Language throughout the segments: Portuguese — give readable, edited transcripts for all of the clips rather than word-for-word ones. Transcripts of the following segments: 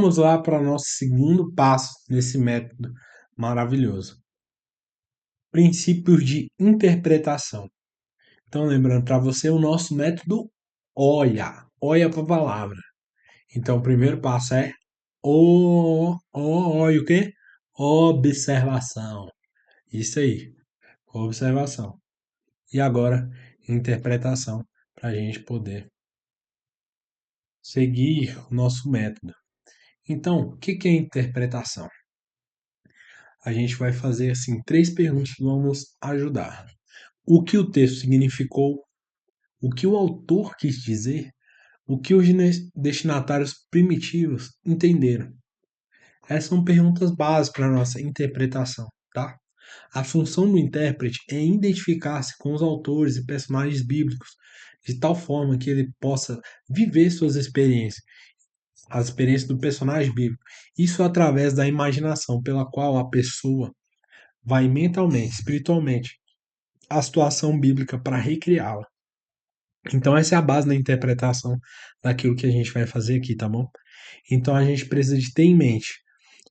vamos lá para o nosso segundo passo nesse método maravilhoso. Princípios de interpretação. Então, lembrando para você o nosso método olha para a palavra. Então, o primeiro passo é olha o quê? Observação. Isso aí, observação. E agora, interpretação, para a gente poder seguir o nosso método. Então, o que é interpretação? A gente vai fazer assim três perguntas que vão nos ajudar. O que o texto significou, o que o autor quis dizer, o que os destinatários primitivos entenderam. Essas são perguntas básicas para a nossa interpretação, tá? A função do intérprete é identificar-se com os autores e personagens bíblicos de tal forma que ele possa viver suas experiências, as experiências do personagem bíblico. Isso através da imaginação pela qual a pessoa vai mentalmente, espiritualmente, a situação bíblica para recriá-la. Então, essa é a base da interpretação daquilo que a gente vai fazer aqui, tá bom? Então, a gente precisa de ter em mente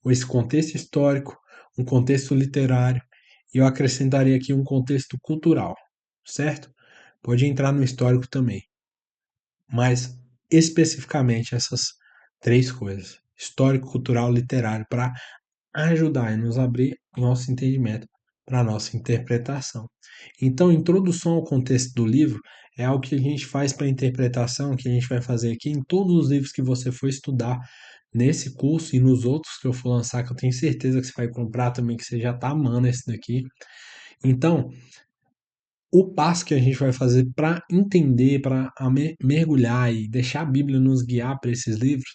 esse contexto histórico, um contexto literário, e eu acrescentaria aqui um contexto cultural, certo? Pode entrar no histórico também, mas especificamente essas três coisas: histórico, cultural, literário, para ajudar e nos abrir nosso entendimento para a nossa interpretação. Então, introdução ao contexto do livro é algo que a gente faz para a interpretação, que a gente vai fazer aqui em todos os livros que você for estudar nesse curso e nos outros que eu for lançar, que eu tenho certeza que você vai comprar também, que você já está amando esse daqui. Então, o passo que a gente vai fazer para entender, para mergulhar e deixar a Bíblia nos guiar para esses livros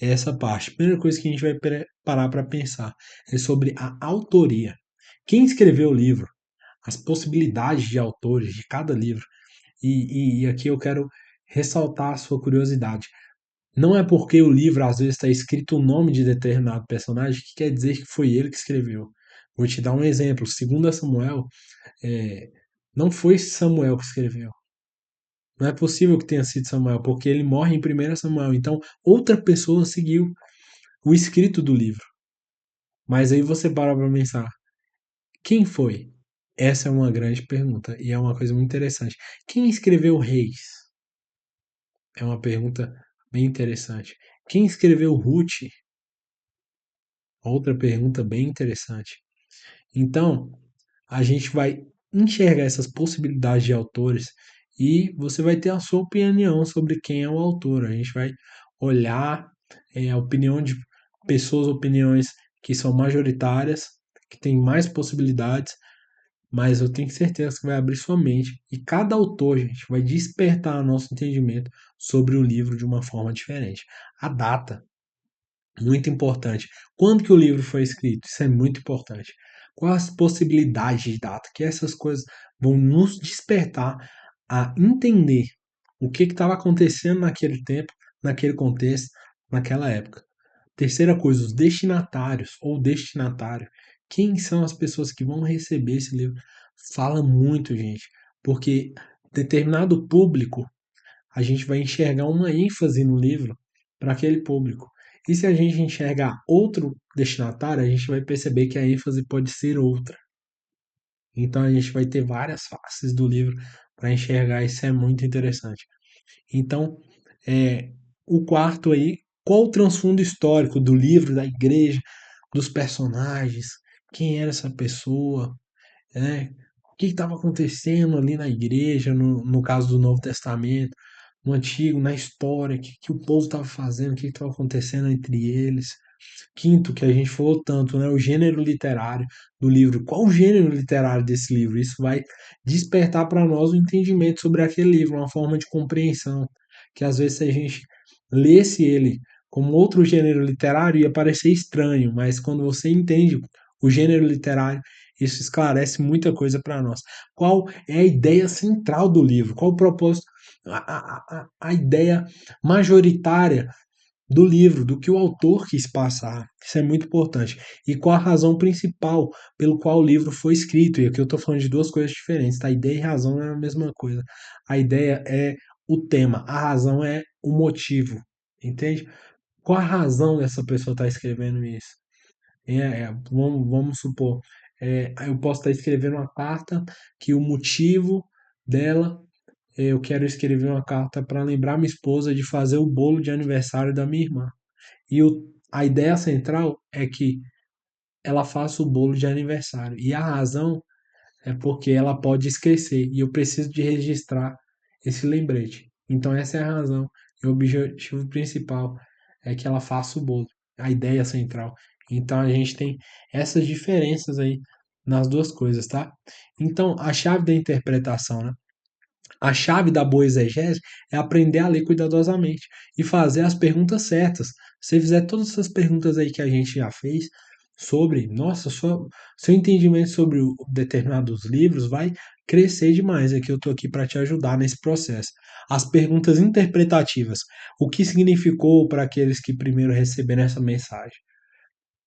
é essa parte. A primeira coisa que a gente vai parar para pensar é sobre a autoria. Quem escreveu o livro? As possibilidades de autores de cada livro. E aqui eu quero ressaltar a sua curiosidade. Não é porque o livro às vezes está escrito o nome de determinado personagem que quer dizer que foi ele que escreveu. Vou te dar um exemplo. Segundo Samuel, é, não foi Samuel que escreveu. Não é possível que tenha sido Samuel, porque ele morre em 1 Samuel. Então, outra pessoa seguiu o escrito do livro. Mas aí você para pensar, quem foi? Essa é uma grande pergunta e é uma coisa muito interessante. Quem escreveu Reis? É uma pergunta bem interessante. Quem escreveu Ruth? Outra pergunta bem interessante. Então, a gente vai enxergar essas possibilidades de autores e você vai ter a sua opinião sobre quem é o autor. A gente vai olhar a opinião de pessoas, opiniões que são majoritárias, que têm mais possibilidades, mas eu tenho certeza que vai abrir sua mente e cada autor, gente, vai despertar nosso entendimento sobre o livro de uma forma diferente. A data, muito importante. Quando que o livro foi escrito? Isso é muito importante. Quais as possibilidades de data? Que essas coisas vão nos despertar a entender o que estava acontecendo naquele tempo, naquele contexto, naquela época. Terceira coisa, os destinatários ou destinatário. Quem são as pessoas que vão receber esse livro? Fala muito, gente, porque determinado público, a gente vai enxergar uma ênfase no livro para aquele público. E se a gente enxergar outro destinatário, a gente vai perceber que a ênfase pode ser outra. Então a gente vai ter várias faces do livro para enxergar, isso é muito interessante. Então, o quarto aí, qual o transfundo histórico do livro, da igreja, dos personagens, quem era essa pessoa, né? O que estava acontecendo ali na igreja, no caso do Novo Testamento, no Antigo, na história, que o povo estava fazendo, o que estava acontecendo entre eles. Quinto, que a gente falou tanto, né? O gênero literário do livro. Qual o gênero literário desse livro? Isso vai despertar para nós o entendimento sobre aquele livro, uma forma de compreensão. Que às vezes se a gente lesse ele como outro gênero literário ia parecer estranho, mas quando você entende o gênero literário, isso esclarece muita coisa para nós. Qual é a ideia central do livro? Qual o propósito, a ideia majoritária do livro, do que o autor quis passar. Isso é muito importante. E qual a razão principal pelo qual o livro foi escrito. E aqui eu estou falando de duas coisas diferentes, tá? Ideia e razão não é a mesma coisa. A ideia é o tema, a razão é o motivo, entende? Qual a razão dessa pessoa estar escrevendo isso? Vamos supor, eu posso estar escrevendo uma carta que o motivo dela, eu quero escrever uma carta para lembrar minha esposa de fazer o bolo de aniversário da minha irmã. A ideia central é que ela faça o bolo de aniversário. E a razão é porque ela pode esquecer e eu preciso de registrar esse lembrete. Então essa é a razão e o objetivo principal é que ela faça o bolo, a ideia central. Então a gente tem essas diferenças aí nas duas coisas, tá? Então a chave da interpretação, né? A chave da boa exegese é aprender a ler cuidadosamente e fazer as perguntas certas. Se você fizer todas essas perguntas aí que a gente já fez sobre, nossa, seu entendimento sobre determinados livros vai crescer demais. É que eu estou aqui para te ajudar nesse processo. As perguntas interpretativas. O que significou para aqueles que primeiro receberam essa mensagem?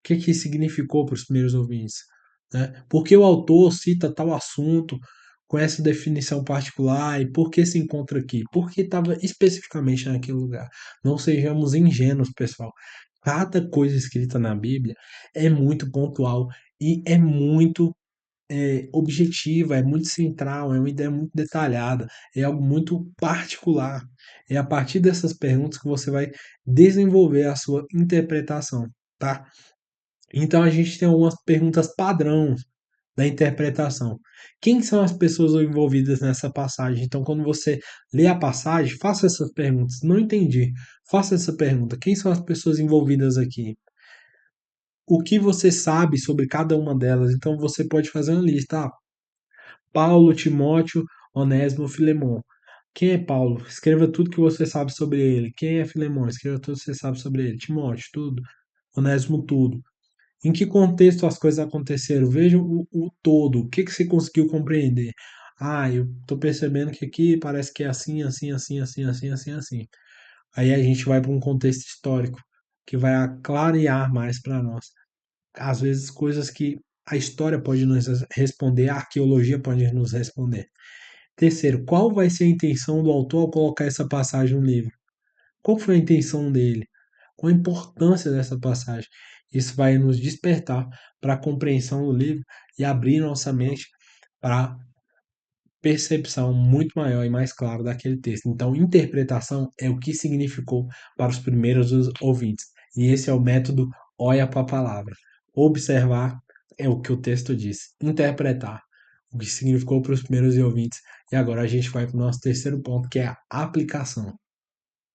Que significou para os primeiros ouvintes, né? Por que o autor cita tal assunto com essa definição particular e por que se encontra aqui? Por que estava especificamente naquele lugar? Não sejamos ingênuos, pessoal. Cada coisa escrita na Bíblia é muito pontual e é muito objetiva, é muito central, é uma ideia muito detalhada, é algo muito particular. É a partir dessas perguntas que você vai desenvolver a sua interpretação, tá? Então a gente tem algumas perguntas padrão da interpretação. Quem são as pessoas envolvidas nessa passagem? Então, quando você lê a passagem, faça essas perguntas. Não entendi. Faça essa pergunta. Quem são as pessoas envolvidas aqui? O que você sabe sobre cada uma delas? Então, você pode fazer uma lista. Ah, Paulo, Timóteo, Onésimo, Filemon. Quem é Paulo? Escreva tudo que você sabe sobre ele. Quem é Filemon? Escreva tudo que você sabe sobre ele. Timóteo, tudo. Onésimo, tudo. Em que contexto as coisas aconteceram? Veja o todo. O que que você conseguiu compreender? Ah, eu tô percebendo que aqui parece que é assim, assim, assim, assim, assim, assim, assim. Aí a gente vai para um contexto histórico que vai clarear mais para nós. Às vezes coisas que a história pode nos responder, a arqueologia pode nos responder. Terceiro, qual vai ser a intenção do autor ao colocar essa passagem no livro? Qual foi a intenção dele? Qual a importância dessa passagem? Isso vai nos despertar para a compreensão do livro e abrir nossa mente para percepção muito maior e mais clara daquele texto. Então, interpretação é o que significou para os primeiros ouvintes. E esse é o método olha para a palavra. Observar é o que o texto diz. Interpretar o que significou para os primeiros ouvintes. E agora a gente vai para o nosso terceiro ponto, que é a aplicação.